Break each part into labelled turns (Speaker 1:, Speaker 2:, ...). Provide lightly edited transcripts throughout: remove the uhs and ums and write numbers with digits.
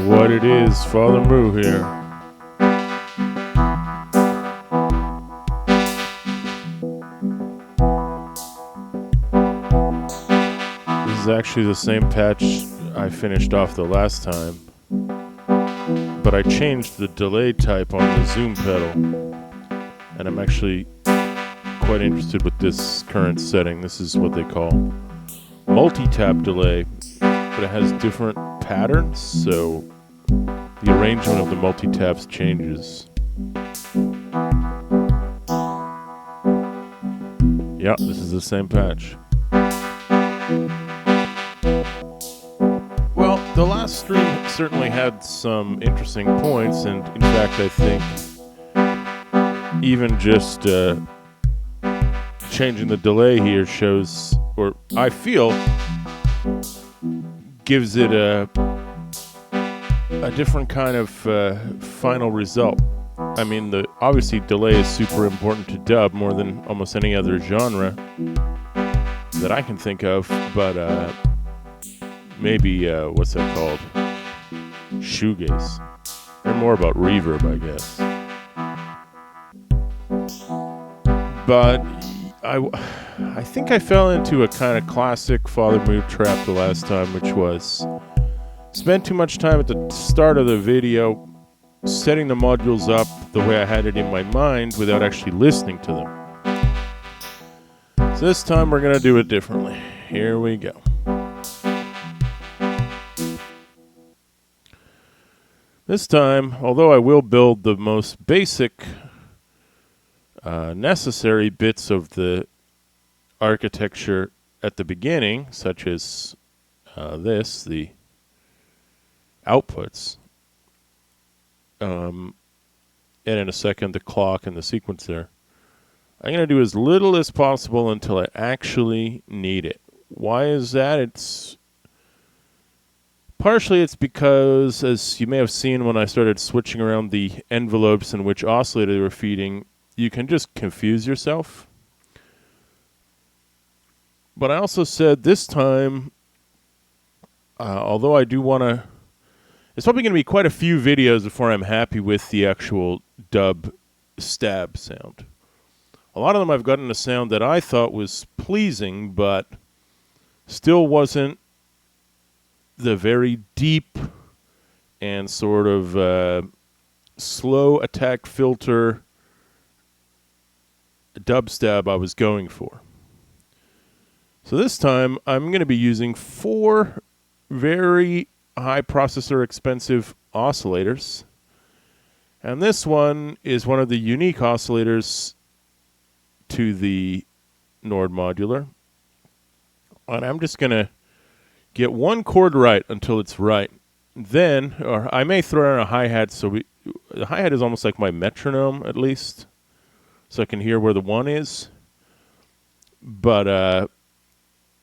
Speaker 1: what it is. Father Moo here. This is actually the same patch I finished off the last time, but I changed the delay type on the zoom pedal, and I'm actually quite interested with this current setting. This is what they call multi-tap delay, but it has different patterns, so the arrangement of the multi-taps changes. Yeah, this is the same patch. Well, the last stream certainly had some interesting points, and in fact I think even just changing the delay here shows, or I feel gives it a different kind of final result. I mean, obviously delay is super important to dub more than almost any other genre that I can think of, but maybe what's that called? Shoegaze. They're more about reverb, I guess. But I think I fell into a kind of classic Father Moo trap the last time, which was spend too much time at the start of the video setting the modules up the way I had it in my mind without actually listening to them. So this time we're going to do it differently. Here we go. This time, although I will build the most basic necessary bits of the architecture at the beginning, such as the outputs, and in a second the clock and the sequencer, I'm going to do as little as possible until I actually need it. Why is that? It's because, as you may have seen when I started switching around the envelopes in which oscillator they were feeding, you can just confuse yourself. But I also said this time, although I do want to, it's probably going to be quite a few videos before I'm happy with the actual dub stab sound. A lot of them I've gotten a sound that I thought was pleasing, but still wasn't the very deep and sort of slow attack filter dub stab I was going for. So this time I'm going to be using 4 very high processor expensive oscillators, and this one is one of the unique oscillators to the Nord Modular, and I'm just going to get one chord right until it's right. Then, or I may throw in a hi-hat, so the hi-hat is almost like my metronome at least, so I can hear where the 1 is. But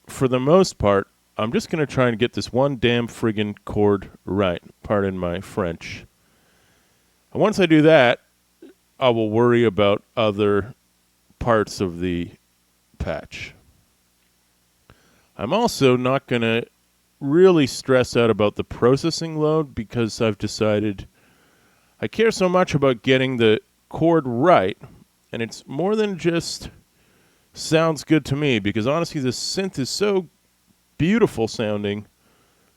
Speaker 1: for the most part, I'm just going to try and get this one damn friggin' chord right. Pardon my French. And once I do that, I will worry about other parts of the patch. I'm also not going to really stress out about the processing load because I've decided I care so much about getting the chord right, and it's more than just sounds good to me, because honestly this synth is so beautiful sounding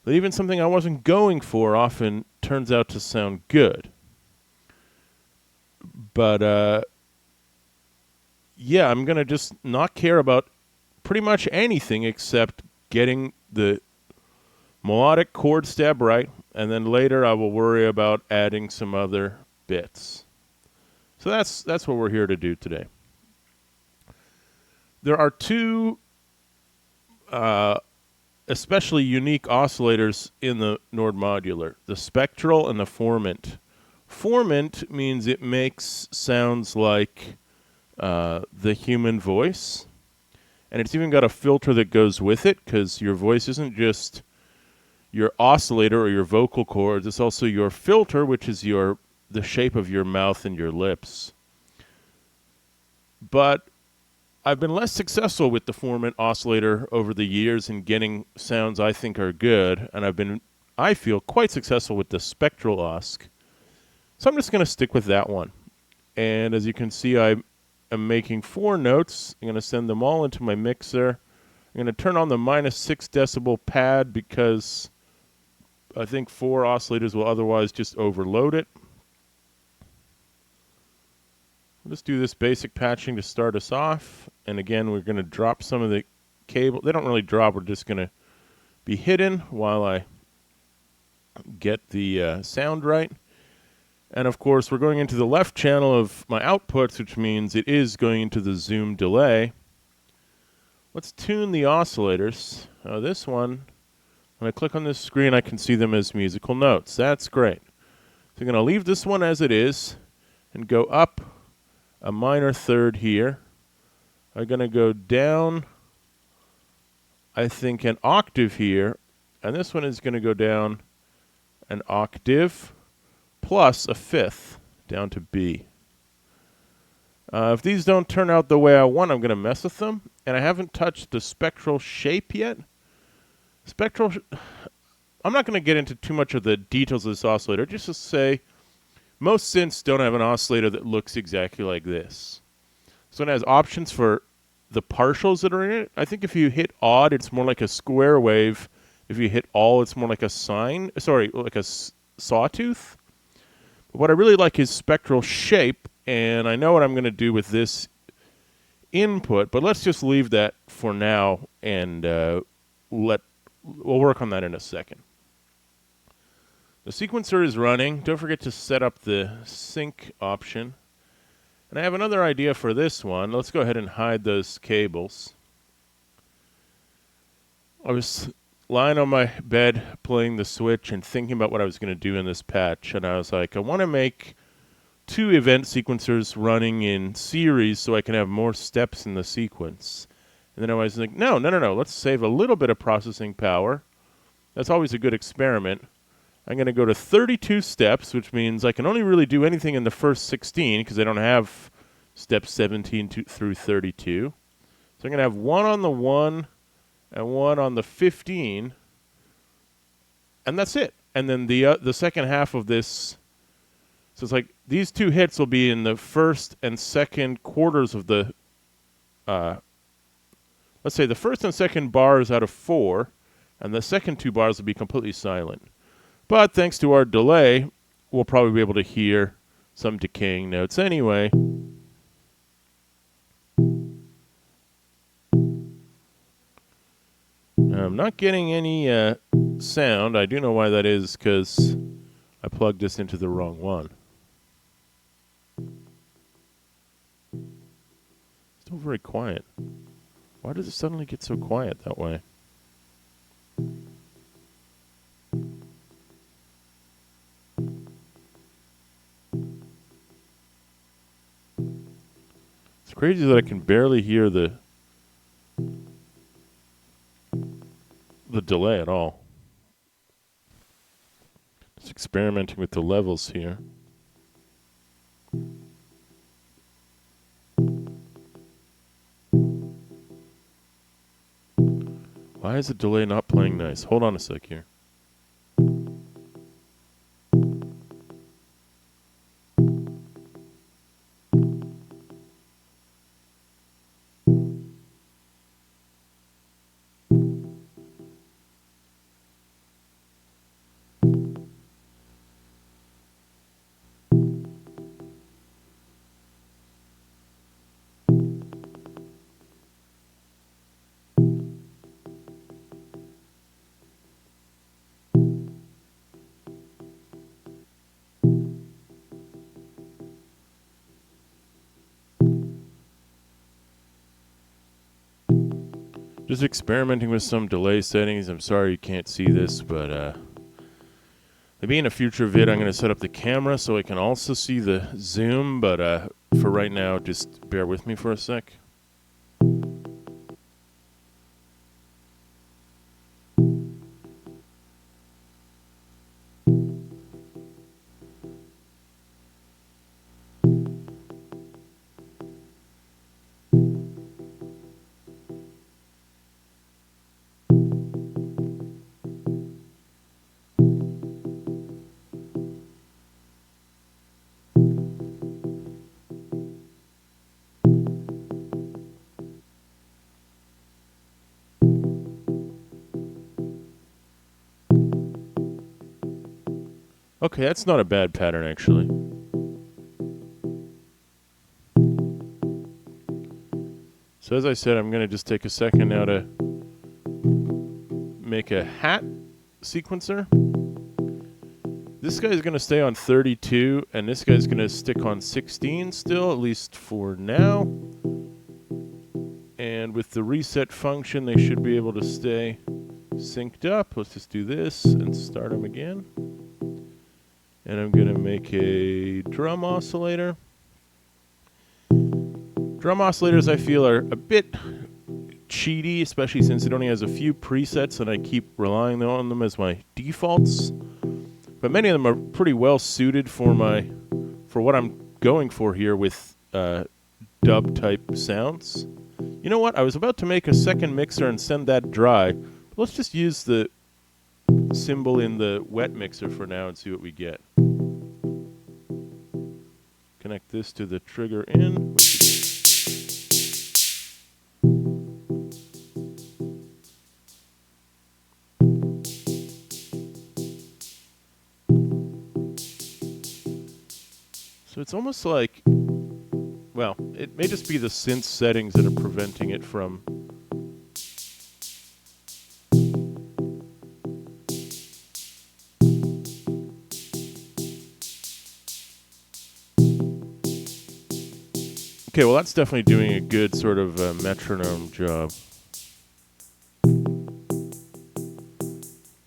Speaker 1: that even something I wasn't going for often turns out to sound good. But yeah, I'm going to just not care about pretty much anything except getting the melodic chord stab right, and then later I will worry about adding some other bits. So that's what we're here to do today. There are 2 especially unique oscillators in the Nord Modular, the spectral and the formant. Formant means it makes sounds like the human voice, and it's even got a filter that goes with it, because your voice isn't just your oscillator or your vocal cords, it's also your filter, which is the shape of your mouth and your lips. But I've been less successful with the formant oscillator over the years in getting sounds I think are good, and I've been I feel, quite successful with the spectral OSC. So I'm just going to stick with that one. And as you can see, I am making 4 notes. I'm going to send them all into my mixer. I'm going to turn on the -6 decibel pad because I think 4 oscillators will otherwise just overload it. Let's do this basic patching to start us off. And again, we're going to drop some of the cable. They don't really drop. We're just going to be hidden while I get the sound right. And of course, we're going into the left channel of my outputs, which means it is going into the zoom delay. Let's tune the oscillators. This one, when I click on this screen, I can see them as musical notes. That's great. So I'm going to leave this one as it is and go up a minor third here. I'm going to go down, I think, an octave here. And this one is going to go down an octave plus a fifth down to B. If these don't turn out the way I want, I'm going to mess with them. And I haven't touched the spectral shape yet. I'm not going to get into too much of the details of this oscillator. Just to say, most synths don't have an oscillator that looks exactly like this. So it has options for the partials that are in it. I think if you hit odd, it's more like a square wave. If you hit all, it's more like a sine. Sorry, like a sawtooth. But what I really like is spectral shape, and I know what I'm going to do with this input, but let's just leave that for now, and we'll work on that in a second. The sequencer is running. Don't forget to set up the sync option. And I have another idea for this one. Let's go ahead and hide those cables. I was lying on my bed playing the Switch and thinking about what I was going to do in this patch, and I was like, I want to make 2 event sequencers running in series so I can have more steps in the sequence. And then I was like, no, let's save a little bit of processing power. That's always a good experiment. I'm going to go to 32 steps, which means I can only really do anything in the first 16 because I don't have steps 17 through 32. So I'm going to have 1 on the 1 and 1 on the 15, and that's it. And then the second half of this, so it's like these 2 hits will be in the first and second quarters of the, let's say the first and second bars out of 4, and the second 2 bars will be completely silent. But thanks to our delay, we'll probably be able to hear some decaying notes anyway. I'm not getting any sound. I do know why that is, because I plugged this into the wrong one. Still very quiet. Why does it suddenly get so quiet that way? It's crazy that I can barely hear the delay at all. Just experimenting with the levels here. Why is the delay not playing nice? Hold on a sec here. Just experimenting with some delay settings. I'm sorry you can't see this, but maybe in a future vid I'm going to set up the camera so I can also see the zoom, but for right now, just bear with me for a sec. Okay, that's not a bad pattern, actually. So as I said, I'm going to just take a second now to make a hat sequencer. This guy's going to stay on 32, and this guy's going to stick on 16 still, at least for now. And with the reset function, they should be able to stay synced up. Let's just do this and start them again. And I'm going to make a drum oscillator. Drum oscillators, I feel, are a bit cheaty, especially since it only has a few presets and I keep relying on them as my defaults. But many of them are pretty well suited for what I'm going for here with dub type sounds. You know what? I was about to make a second mixer and send that dry. But let's just use the symbol in the wet mixer for now and see what we get. Connect this to the trigger in. So it's almost like, well, it may just be the synth settings that are preventing it from. Okay, well, that's definitely doing a good sort of metronome job.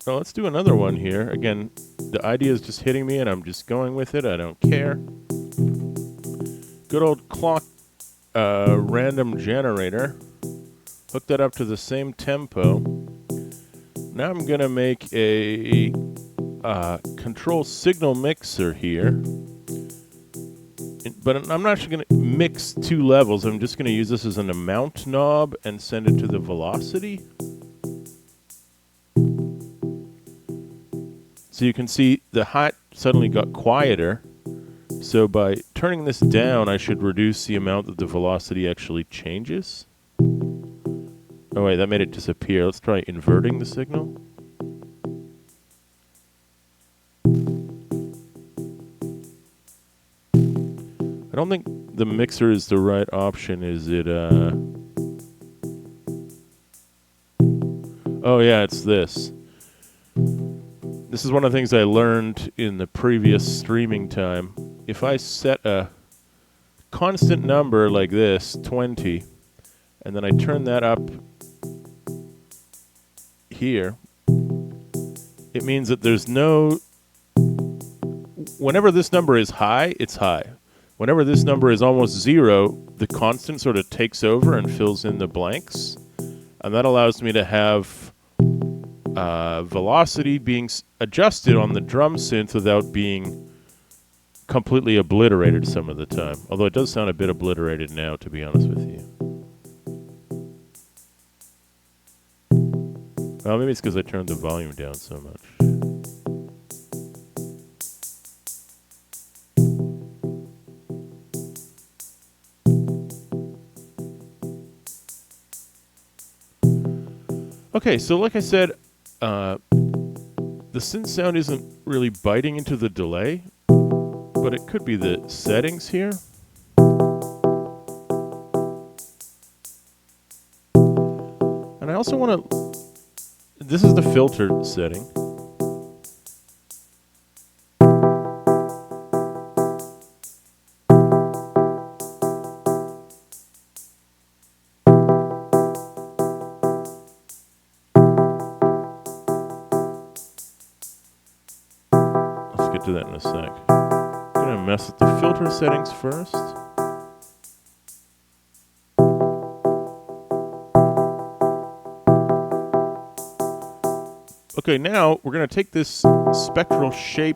Speaker 1: Well, let's do another one here. Again, the idea is just hitting me and I'm just going with it. I don't care. Good old clock random generator. Hook that up to the same tempo. Now I'm going to make a control signal mixer here. But I'm not actually going to mix two levels. I'm just going to use this as an amount knob and send it to the velocity. So you can see the hat suddenly got quieter. So by turning this down, I should reduce the amount that the velocity actually changes. Oh wait, that made it disappear. Let's try inverting the signal. I don't think the mixer is the right option, is it? Oh yeah, it's this. This is one of the things I learned in the previous streaming time. If I set a constant number like this, 20, and then I turn that up here, it means that there's no... Whenever this number is high, it's high. Whenever this number is almost zero, the constant sort of takes over and fills in the blanks. And that allows me to have velocity being adjusted on the drum synth without being completely obliterated some of the time. Although it does sound a bit obliterated now, to be honest with you. Well, maybe it's because I turned the volume down so much. Okay, so like I said, the synth sound isn't really biting into the delay, but it could be the settings here. And I also want to... This is the filter setting. Get to that in a sec. I'm going to mess with the filter settings first. Okay, now we're going to take this spectral shape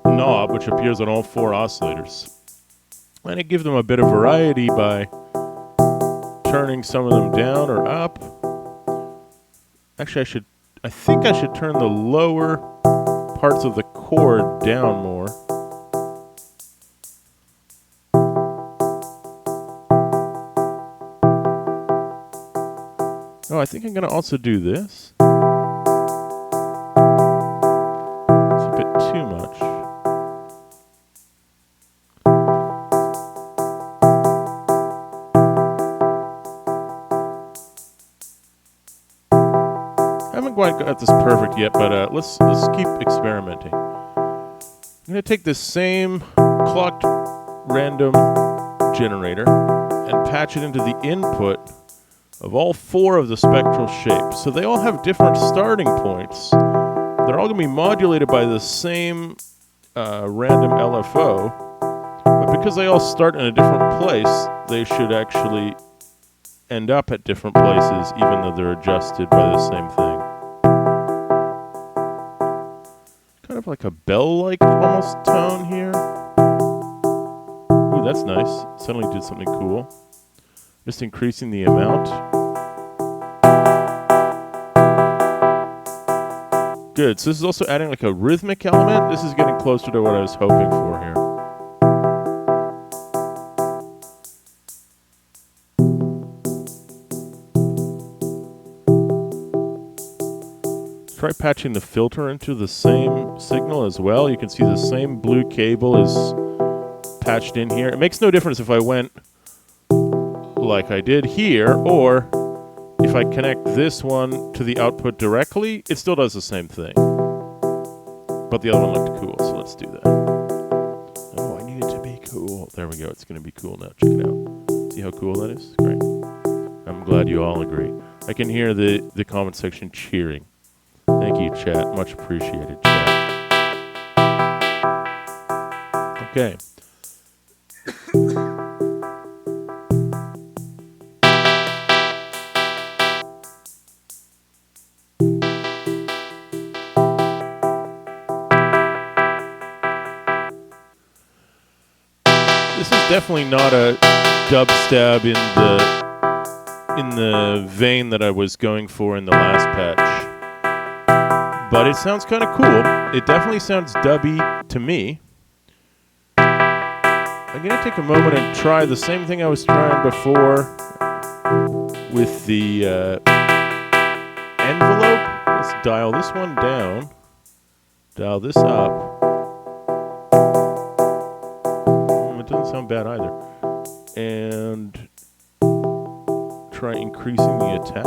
Speaker 1: knob, which appears on all four oscillators, and I give them a bit of variety by turning some of them down or up. Actually, I think I should turn the lower parts of the chord down more. Oh, I think I'm going to also do this. It's a got this perfect yet, but let's keep experimenting. I'm going to take this same clocked random generator and patch it into the input of all 4 of the spectral shapes. So they all have different starting points. They're all going to be modulated by the same random LFO, but because they all start in a different place, they should actually end up at different places, even though they're adjusted by the same thing. Kind of like a bell-like almost tone here. Ooh, that's nice. Suddenly did something cool. Just increasing the amount. Good. So this is also adding like a rhythmic element. This is getting closer to what I was hoping for here. Try patching the filter into the same signal as well. You can see the same blue cable is patched in here. It makes no difference if I went like I did here, or if I connect this one to the output directly, it still does the same thing. But the other one looked cool, so let's do that. Oh, I need it to be cool. There we go. It's going to be cool now. Check it out. See how cool that is? Great. I'm glad you all agree. I can hear the comment section cheering. Thank you, chat. Much appreciated, chat. Okay. This is definitely not a dubstep in the vein that I was going for in the last patch. But it sounds kind of cool. It definitely sounds dubby to me. I'm going to take a moment and try the same thing I was trying before with the envelope. Let's dial this one down. Dial this up. It doesn't sound bad either. And try increasing the attack.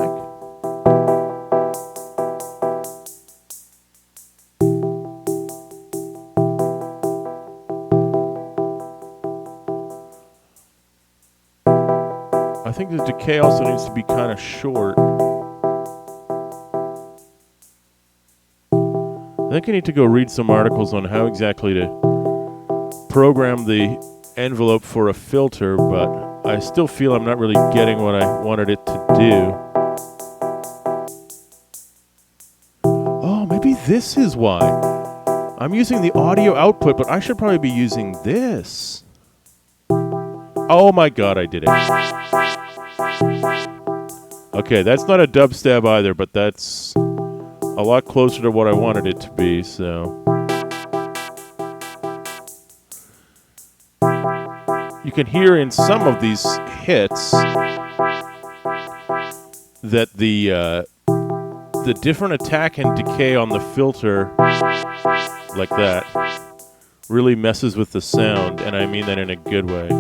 Speaker 1: I think the decay also needs to be kind of short. I think I need to go read some articles on how exactly to program the envelope for a filter, but I still feel I'm not really getting what I wanted it to do. Oh, maybe this is why. I'm using the audio output, but I should probably be using this. Oh my god, I did it. Okay, that's not a dubstep either, but that's a lot closer to what I wanted it to be, so. You can hear in some of these hits that the different attack and decay on the filter, like that, really messes with the sound, and I mean that in a good way.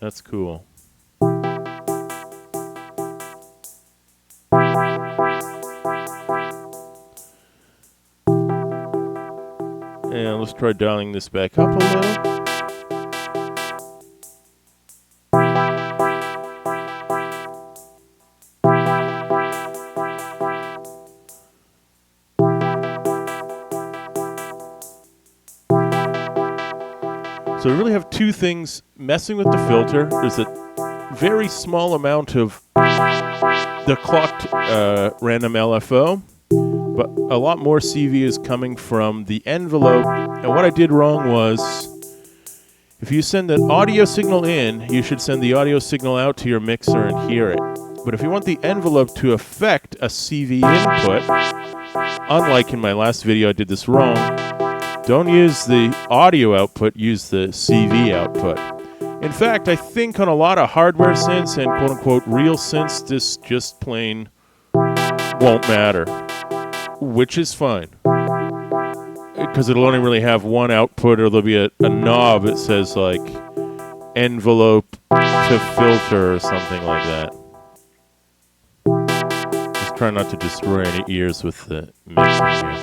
Speaker 1: That's cool. And let's try dialing this back up a little. So we really have two things messing with the filter. There's a very small amount of the clocked random LFO, but a lot more CV is coming from the envelope. And what I did wrong was, if you send an audio signal in, you should send the audio signal out to your mixer and hear it. But if you want the envelope to affect a CV input, unlike in my last video I did this wrong, don't use the audio output, use the CV output. In fact, I think on a lot of hardware synths and quote-unquote real synths, this just plain won't matter, which is fine. because it'll only really have one output, or there'll be a knob that says like envelope to filter or something like that. Just try not to destroy any ears with the mixer here.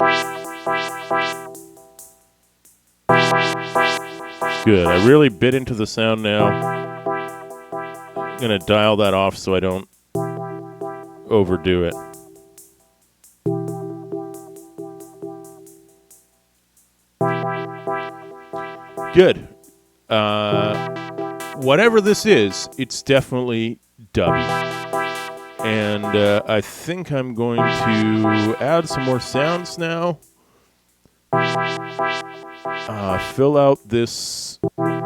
Speaker 1: Good. I really bit into the sound now. I'm going to dial that off so I don't overdo it. Good. Whatever this is, it's definitely dubby. And I think I'm going to add some more sounds now. Fill out this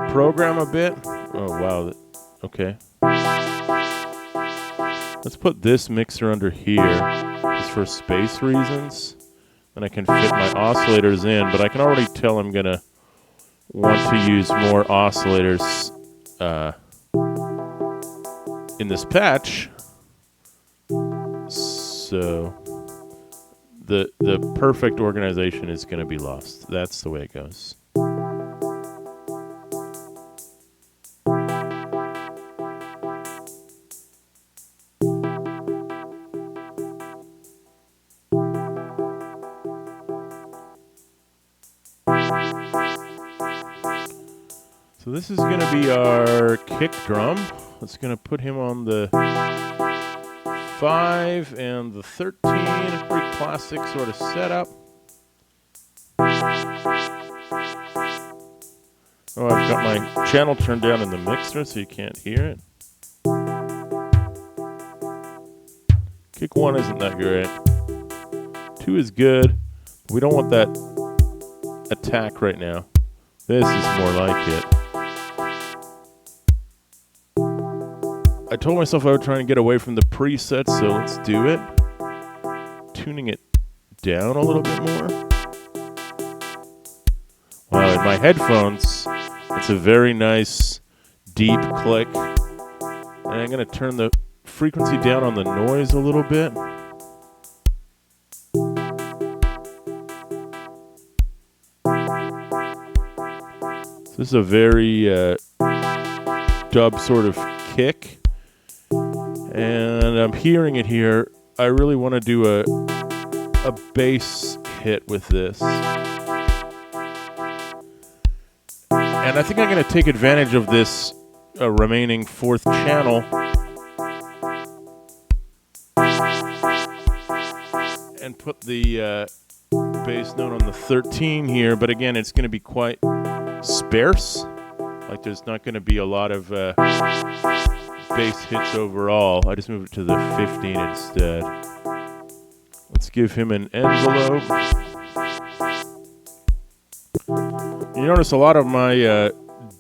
Speaker 1: program a bit. Oh, wow. Okay. Let's put this mixer under here just for space reasons. Then I can fit my oscillators in, but I can already tell I'm going to want to use more oscillators in this patch. So the perfect organization is going to be lost. That's the way it goes. So this is going to be our kick drum. It's going to put him on the 5 and the 13. A pretty classic sort of setup. Oh, I've got my channel turned down in the mixer so you can't hear it. Kick 1 isn't that great. 2 is good. We don't want that attack right now. This is more like it. I told myself I would try and get away from the presets, so let's do it. Tuning it down a little bit more. Wow, in my headphones, it's a very nice, deep click. And I'm going to turn the frequency down on the noise a little bit. So this is a very dub sort of kick. And I'm hearing it here. I really want to do a bass hit with this. And I think I'm going to take advantage of this remaining 4th channel and put the bass note on the 13 here. But again, it's going to be quite sparse. Like there's not going to be a lot of bass hits overall. I just moved it to the 15 instead. Let's give him an envelope. You notice a lot of my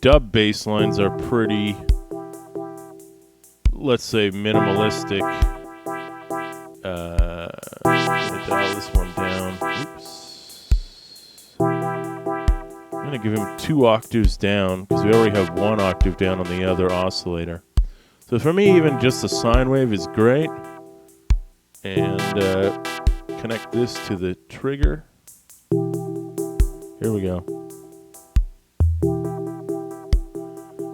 Speaker 1: dub bass lines are pretty, let's say, minimalistic. I'm gonna dial this one down. Oops. I'm gonna give him 2 octaves down because we already have 1 octave down on the other oscillator. So for me, even just the sine wave is great. And connect this to the trigger. Here we go.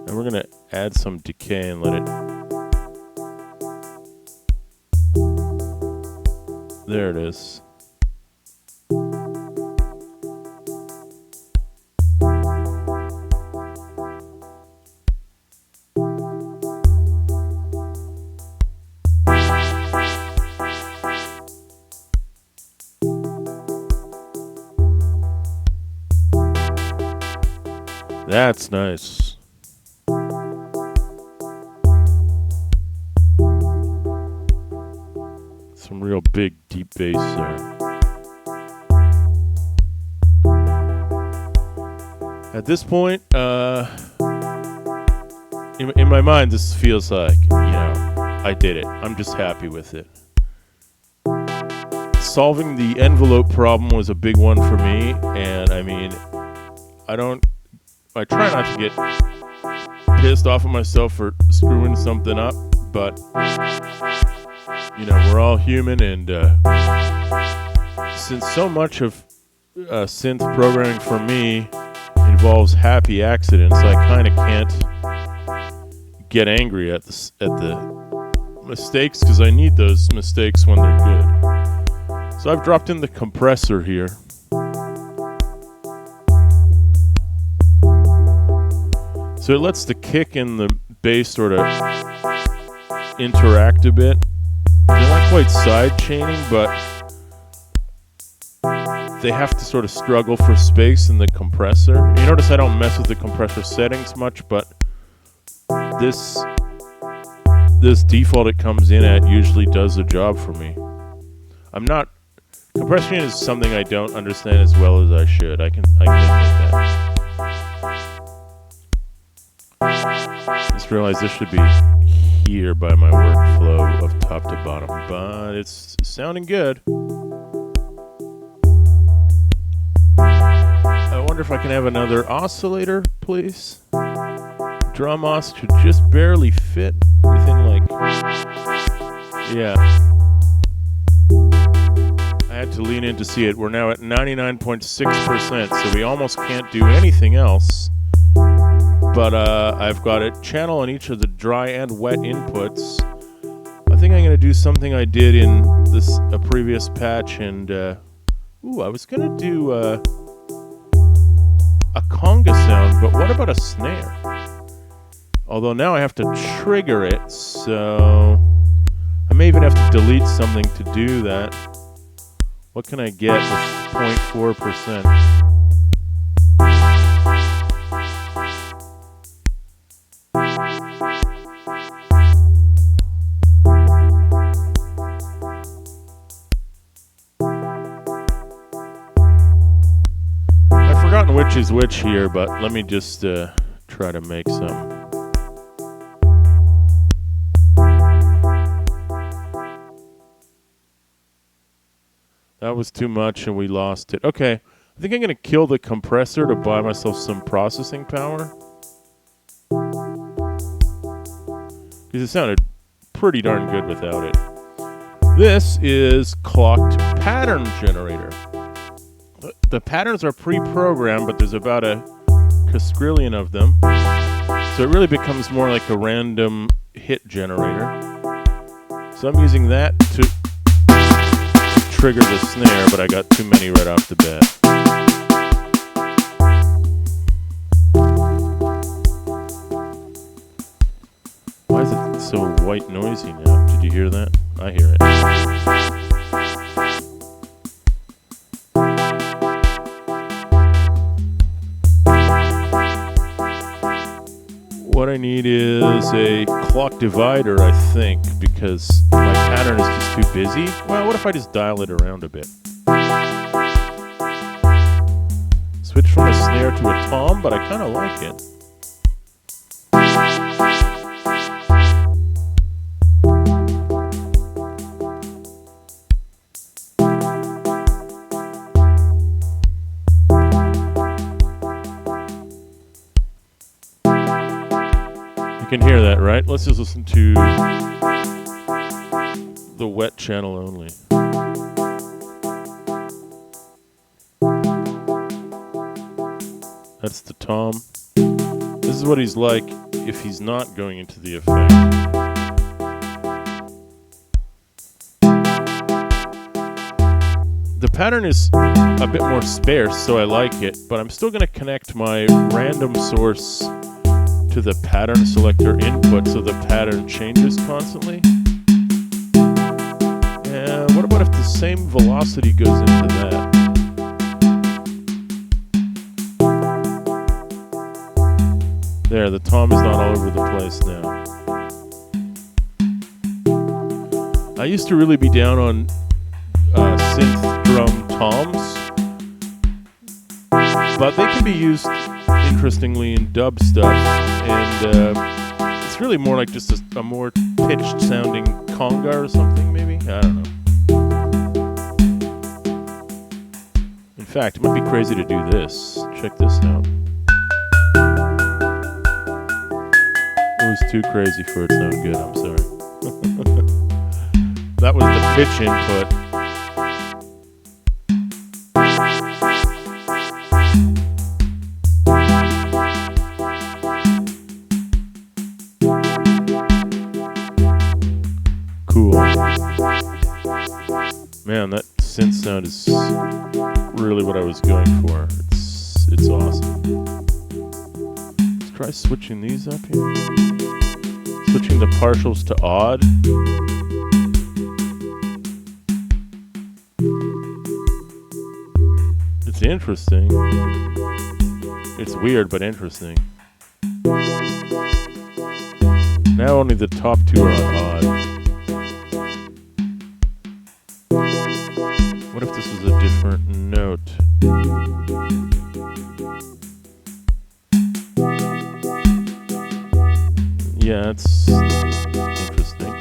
Speaker 1: And we're going to add some decay and let it... There it is. That's nice. Some real big, deep bass there. At this point, in my mind, this feels like, I did it. I'm just happy with it. Solving the envelope problem was a big one for me, and I mean, I try not to get pissed off at myself for screwing something up, but, we're all human, and since so much of synth programming for me involves happy accidents. I kind of can't get angry at the mistakes because I need those mistakes when they're good. So I've dropped in the compressor here. So it lets the kick and the bass sort of interact a bit. They're not quite side chaining, but they have to sort of struggle for space in the compressor. You notice I don't mess with the compressor settings much, but this default it comes in at usually does the job for me. Compression is something I don't understand as well as I should. I can admit that. Just realized this should be here by my workflow of top to bottom, but it's sounding good. I wonder if I can have another oscillator, please. Drum os should just barely fit within, like, yeah. I had to lean in to see it. We're now at 99.6%, so we almost can't do anything else. But I've got a channel on each of the dry and wet inputs. I think I'm going to do something I did in a previous patch, and I was going to do a conga sound, but what about a snare? Although now I have to trigger it, so I may even have to delete something to do that. What can I get with 0.4%? Which is which here, but let me just try to make some. That was too much and we lost it. Okay, I think I'm going to kill the compressor to buy myself some processing power. Because it sounded pretty darn good without it. This is clocked pattern generator. The patterns are pre-programmed, but there's about a quadrillion of them. So it really becomes more like a random hit generator. So I'm using that to trigger the snare, but I got too many right off the bat. Why is it so white noisy now? Did you hear that? I hear it. What I need is a clock divider, I think, because my pattern is just too busy. Well, what if I just dial it around a bit? Switch from a snare to a tom, but I kind of like it. You can hear that, right? Let's just listen to the wet channel only. That's the tom. This is what he's like if he's not going into the effect. The pattern is a bit more sparse, so I like it, but I'm still going to connect my random source to the pattern selector input so the pattern changes constantly. And what about if the same velocity goes into that? There, the tom is not all over the place now. I used to really be down on synth drum toms, but they can be used interestingly in dub stuff, and it's really more like just a more pitched sounding conga or something, maybe? I don't know. In fact, it might be crazy to do this. Check this out. It was too crazy for it to sound good, I'm sorry. That was the pitch input. Man, that synth sound is really what I was going for. It's awesome. Let's try switching these up here. Switching the partials to odd. It's interesting. It's weird, but interesting. Now only the top two are on odd. What if this was a different note? Yeah, it's interesting.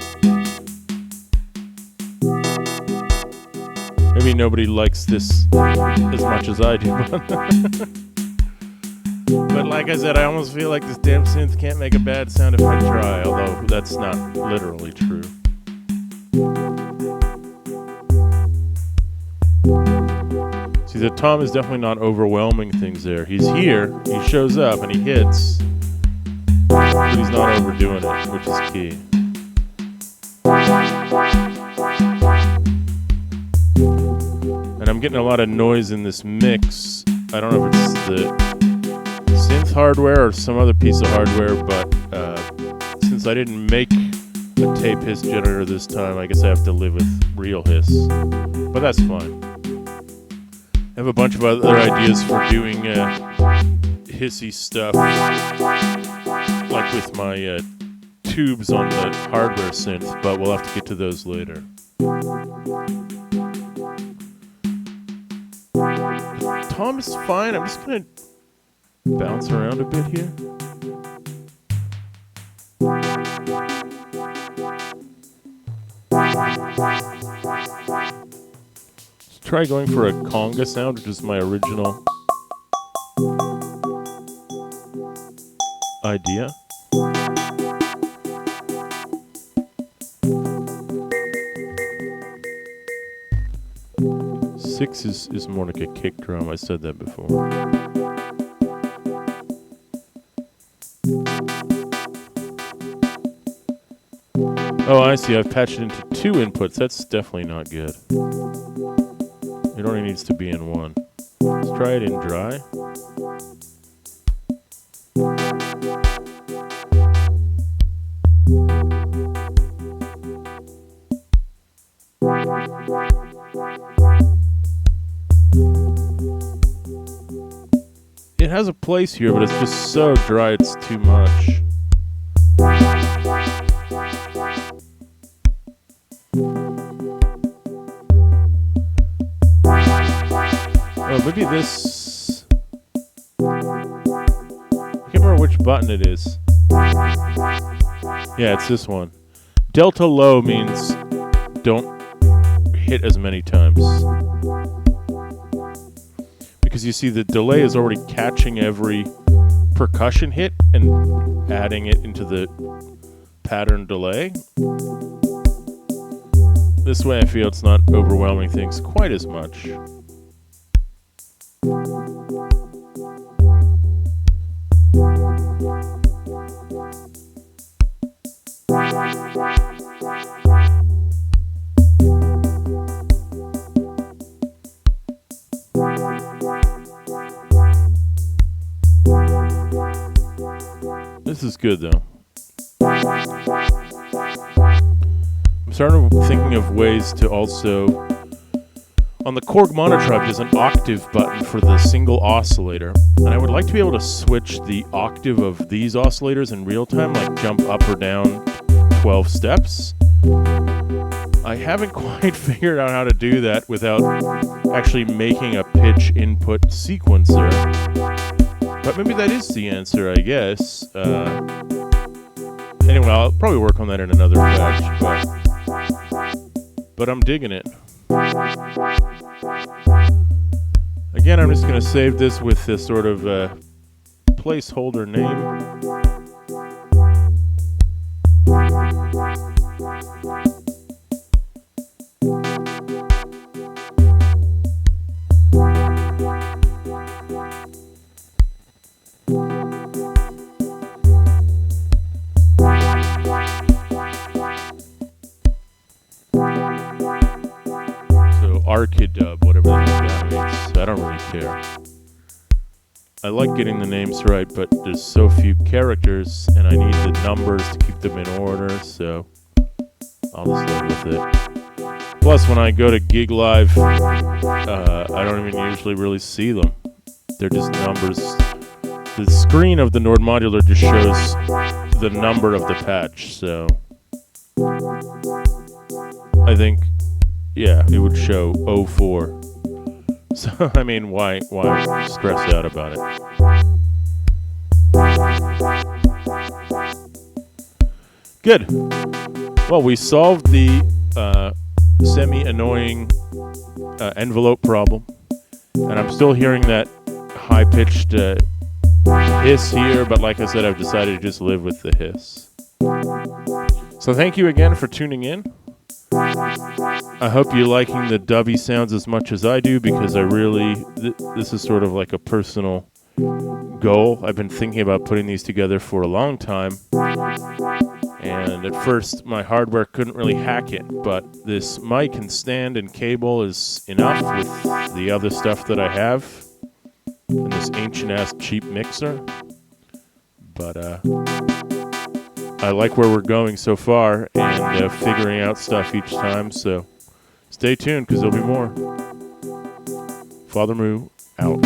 Speaker 1: Maybe nobody likes this as much as I do. But like I said, I almost feel like this damn synth can't make a bad sound if I try, although that's not literally true. See, the tom is definitely not overwhelming things there. He's here, he shows up, and he hits, but he's not overdoing it, which is key. And I'm getting a lot of noise in this mix. I don't know if it's the synth hardware or some other piece of hardware, but since I didn't make a tape hiss generator this time, I guess I have to live with real hiss. But that's fine. I have a bunch of other ideas for doing hissy stuff, like with my tubes on the hardware synth, but we'll have to get to those later. Tom is fine. I'm just going to bounce around a bit here. Let's try going for a conga sound, which is my original idea. Six is more like a kick drum. I said that before. Oh, I see. I've patched it into 2 inputs. That's definitely not good. It only needs to be in 1. Let's try it in dry. It has a place here, but it's just so dry it's too much. Oh, maybe this... I can't remember which button it is. Yeah, it's this one. Delta low means don't hit as many times. Because you see the delay is already catching every percussion hit and adding it into the pattern delay. This way I feel it's not overwhelming things quite as much. This is good though. I'm starting thinking of ways to also, on the Korg Monotribe there's an octave button for the single oscillator, and I would like to be able to switch the octave of these oscillators in real time, like jump up or down 12 steps. I haven't quite figured out how to do that without actually making a pitch input sequencer. But maybe that is the answer, I guess. Anyway, I'll probably work on that in another batch, but I'm digging it. Again, I'm just going to save this with this sort of placeholder name. Archidub, whatever that means. I don't really care. I like getting the names right, but there's so few characters, and I need the numbers to keep them in order, so I'll just live with it. Plus, when I go to Gig Live, I don't even usually really see them. They're just numbers. The screen of the Nord Modular just shows the number of the patch, so I think, yeah, it would show 04. So, I mean, why stress out about it? Good. Well, we solved the semi-annoying envelope problem, and I'm still hearing that high-pitched hiss here, but like I said, I've decided to just live with the hiss. So thank you again for tuning in. I hope you're liking the dubby sounds as much as I do, because I really, this is sort of like a personal goal. I've been thinking about putting these together for a long time, and at first my hardware couldn't really hack it, but this mic and stand and cable is enough with the other stuff that I have, and this ancient-ass cheap mixer. But I like where we're going so far, and figuring out stuff each time, so stay tuned, because there'll be more. Father Moo, out.